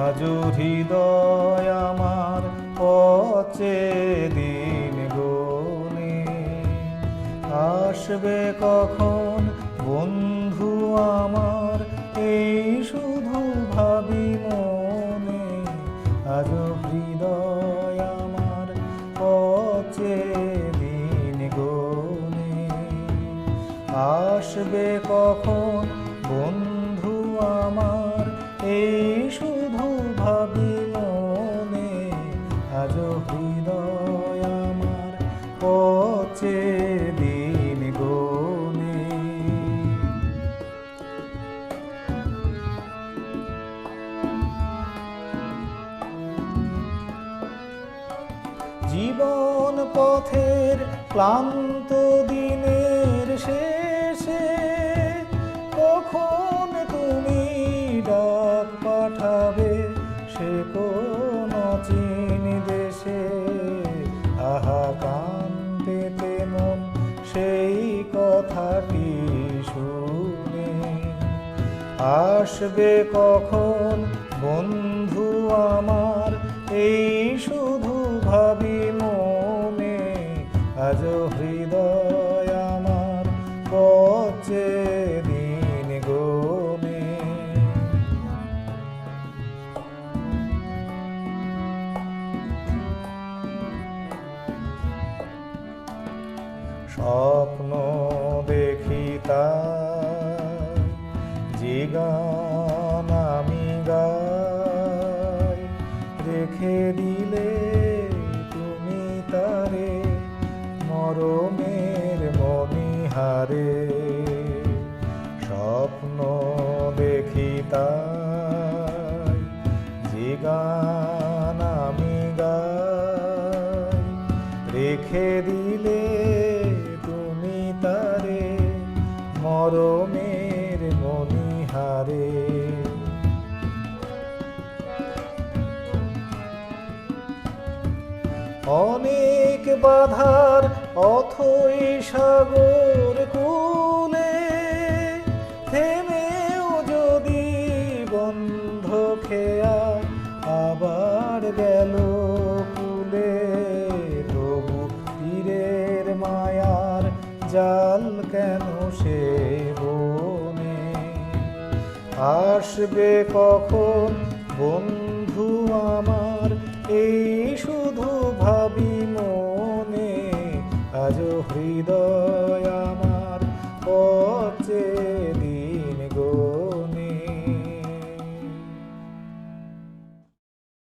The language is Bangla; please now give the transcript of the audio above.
আজও হৃদয় আমার পচে দিন গনে। আসবে কখন বন্ধু আমার, এই শুধু ভাবি মনে। আজও হৃদয় আমার পচে দিন গনে। আসবে কখন বন্ধু আমার, এই শুধু ভাবি মনে। আজও হৃদয় আমার পচে দিন গনে। জীবন পথের ক্লান্ত দিনের শেষে কখন তুমি ডাক পাঠাবে সে কোন অচিন দেশে। আহা কাঁদতে মন সেই কথাটি শুনে। আসবে কখন বন্ধু আমার, এই শুধু ভাবি মনে। আজও হৃদয় আমার পচে দিন গনে। স্বপ্ন দেখি তাই যে গান আমি গাই, রেখে দিলে তুমি তারে মরমের মণিহারে। স্বপ্ন দেখি তাই যে গান আমি গাই, রেখে দিলে তুমি তারে মরমের মণিহারে। অনেক বাধার অথই সাগর কূলে থেমেও যদি বন্ধ খেয়া আবার গেল কুলে, তবু তীরের মায়ার জাল কেন সে বনে। আসবে কখন বন্ধু আমার, এই শুধু ভাবি মনে। আজও হৃদয় আমার